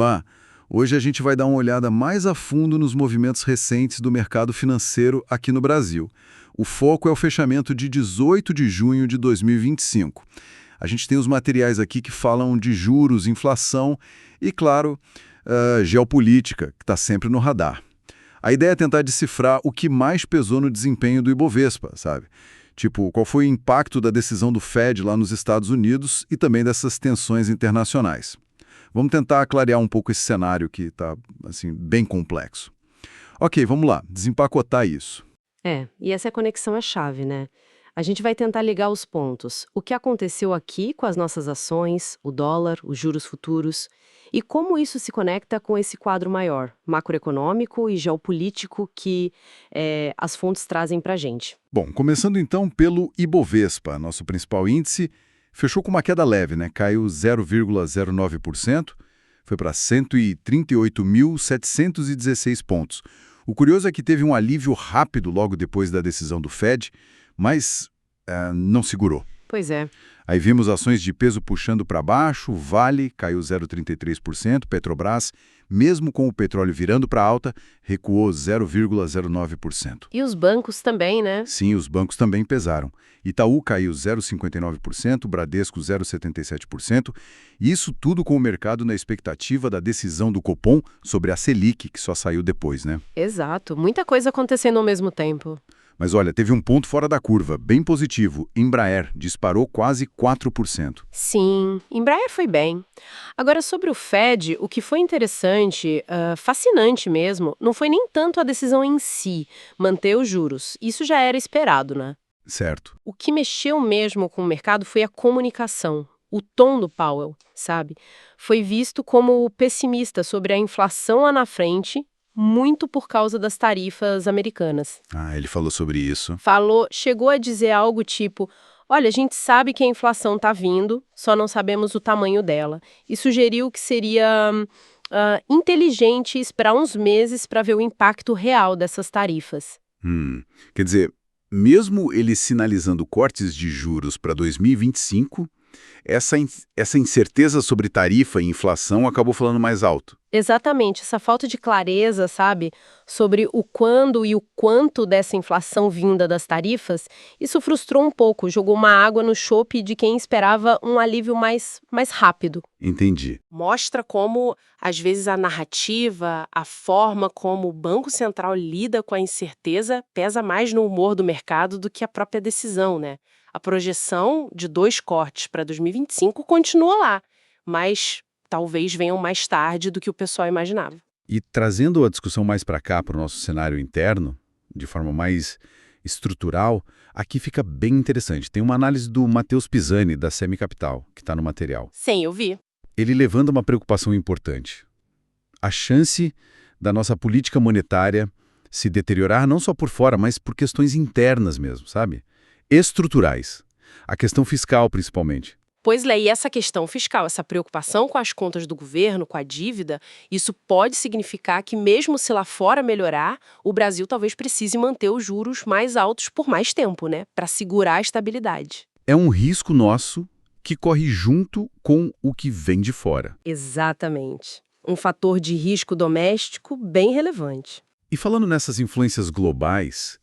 Olá! Hoje a gente vai dar uma olhada mais a fundo nos movimentos recentes do mercado financeiro aqui no Brasil. O foco é o fechamento de 18 de junho de 2025. A gente tem os materiais aqui que falam de juros, inflação e, claro, geopolítica, que está sempre no radar. A ideia é tentar decifrar o que mais pesou no desempenho do Ibovespa, sabe? Tipo, qual foi o impacto da decisão do Fed lá nos Estados Unidos e também dessas tensões internacionais. Vamos tentar clarear um pouco esse cenário que está, assim, bem complexo. Ok, vamos lá, desempacotar isso. E essa conexão é chave, né? A gente vai tentar ligar os pontos. O que aconteceu aqui com as nossas ações, o dólar, os juros futuros, e como isso se conecta com esse quadro maior, macroeconômico e geopolítico que as fontes trazem para a gente. Bom, começando então pelo Ibovespa, nosso principal índice, fechou com uma queda leve, né? Caiu 0,09%, foi para 138.716 pontos. O curioso é que teve um alívio rápido logo depois da decisão do Fed, mas não segurou. Pois é. Aí vimos ações de peso puxando para baixo, Vale caiu 0,33%, Petrobras, mesmo com o petróleo virando para alta, recuou 0,09%. E os bancos também, né? Sim, os bancos também pesaram. Itaú caiu 0,59%, Bradesco 0,77%, e isso tudo com o mercado na expectativa da decisão do Copom sobre a Selic, que só saiu depois, né? Exato, muita coisa acontecendo ao mesmo tempo. Mas olha, teve um ponto fora da curva, bem positivo. Embraer disparou quase 4%. Sim, Embraer foi bem. Agora, sobre o Fed, o que foi interessante, fascinante mesmo, não foi nem tanto a decisão em si, manter os juros. Isso já era esperado, né? Certo. O que mexeu mesmo com o mercado foi a comunicação. O tom do Powell, sabe? Foi visto como pessimista sobre a inflação lá na frente, muito por causa das tarifas americanas. Ah, ele falou sobre isso. Chegou a dizer algo tipo: olha, a gente sabe que a inflação está vindo, só não sabemos o tamanho dela. E sugeriu que seria inteligente esperar uns meses para ver o impacto real dessas tarifas. Quer dizer, mesmo ele sinalizando cortes de juros para 2025, essa incerteza sobre tarifa e inflação acabou falando mais alto. Exatamente, essa falta de clareza, sabe, sobre o quando e o quanto dessa inflação vinda das tarifas, isso frustrou um pouco, jogou uma água no chope de quem esperava um alívio mais rápido. Entendi. Mostra como, às vezes, a narrativa, a forma como o Banco Central lida com a incerteza pesa mais no humor do mercado do que a própria decisão, né? A projeção de 2 cortes para 2025 continua lá, mas talvez venham mais tarde do que o pessoal imaginava. E trazendo a discussão mais para cá, para o nosso cenário interno, de forma mais estrutural, aqui fica bem interessante. Tem uma análise do Matheus Pisani, da Semicapital, que está no material. Sim, eu vi. Ele levanta uma preocupação importante. A chance da nossa política monetária se deteriorar não só por fora, mas por questões internas mesmo, sabe? Estruturais. A questão fiscal, principalmente. Pois é, e essa questão fiscal, essa preocupação com as contas do governo, com a dívida, isso pode significar que mesmo se lá fora melhorar, o Brasil talvez precise manter os juros mais altos por mais tempo, né? Para segurar a estabilidade. É um risco nosso que corre junto com o que vem de fora. Exatamente. Um fator de risco doméstico bem relevante. E falando nessas influências globais,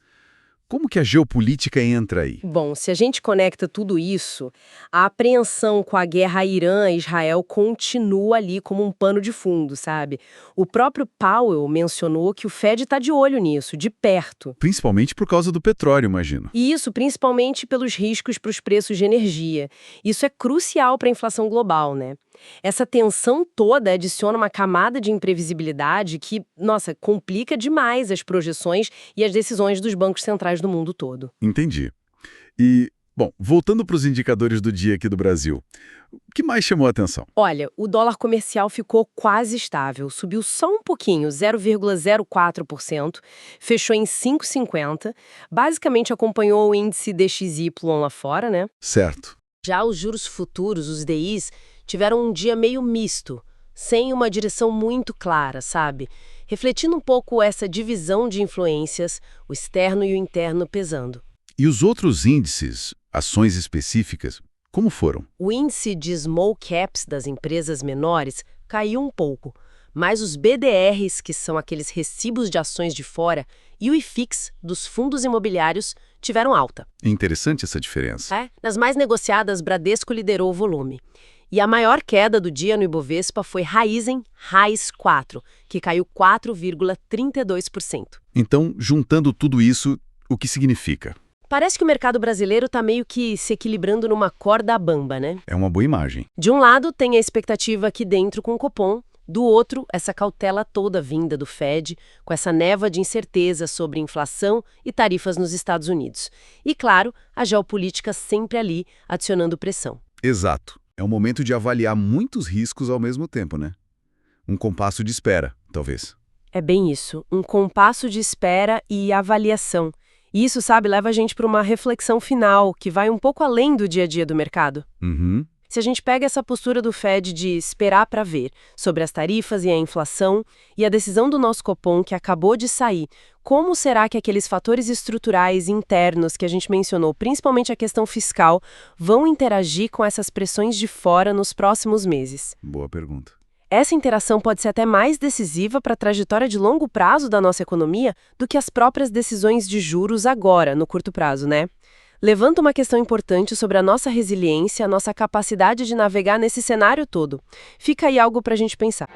como que a geopolítica entra aí? Bom, se a gente conecta tudo isso, a apreensão com a guerra Irã-Israel continua ali como um pano de fundo, sabe? O próprio Powell mencionou que o Fed está de olho nisso, de perto. Principalmente por causa do petróleo, imagino. E isso principalmente pelos riscos para os preços de energia. Isso é crucial para a inflação global, né? Essa tensão toda adiciona uma camada de imprevisibilidade que, nossa, complica demais as projeções e as decisões dos bancos centrais do mundo todo. Entendi. E, bom, voltando para os indicadores do dia aqui do Brasil, o que mais chamou a atenção? Olha, o dólar comercial ficou quase estável, subiu só um pouquinho, 0,04%, fechou em 5,50, basicamente acompanhou o índice DXY lá fora, né? Certo. Já os juros futuros, os DIs, tiveram um dia meio misto, sem uma direção muito clara, sabe? Refletindo um pouco essa divisão de influências, o externo e o interno pesando. E os outros índices, ações específicas, como foram? O índice de small caps das empresas menores caiu um pouco, mas os BDRs, que são aqueles recibos de ações de fora, e o IFIX, dos fundos imobiliários, tiveram alta. Interessante essa diferença. Nas mais negociadas, Bradesco liderou o volume. E a maior queda do dia no Ibovespa foi Raizen RAIS 4, que caiu 4,32%. Então, juntando tudo isso, o que significa? Parece que o mercado brasileiro está meio que se equilibrando numa corda bamba, né? É uma boa imagem. De um lado, tem a expectativa aqui dentro com o Copom, do outro, essa cautela toda vinda do Fed, com essa névoa de incerteza sobre inflação e tarifas nos Estados Unidos. E, claro, a geopolítica sempre ali, adicionando pressão. Exato. É um momento de avaliar muitos riscos ao mesmo tempo, né? Um compasso de espera, talvez. É bem isso, um compasso de espera e avaliação. E isso, sabe, leva a gente para uma reflexão final, que vai um pouco além do dia a dia do mercado. Se a gente pega essa postura do Fed de esperar para ver sobre as tarifas e a inflação e a decisão do nosso Copom que acabou de sair, como será que aqueles fatores estruturais internos que a gente mencionou, principalmente a questão fiscal, vão interagir com essas pressões de fora nos próximos meses? Boa pergunta. Essa interação pode ser até mais decisiva para a trajetória de longo prazo da nossa economia do que as próprias decisões de juros agora, no curto prazo, né? Levanta uma questão importante sobre a nossa resiliência, a nossa capacidade de navegar nesse cenário todo. Fica aí algo para a gente pensar.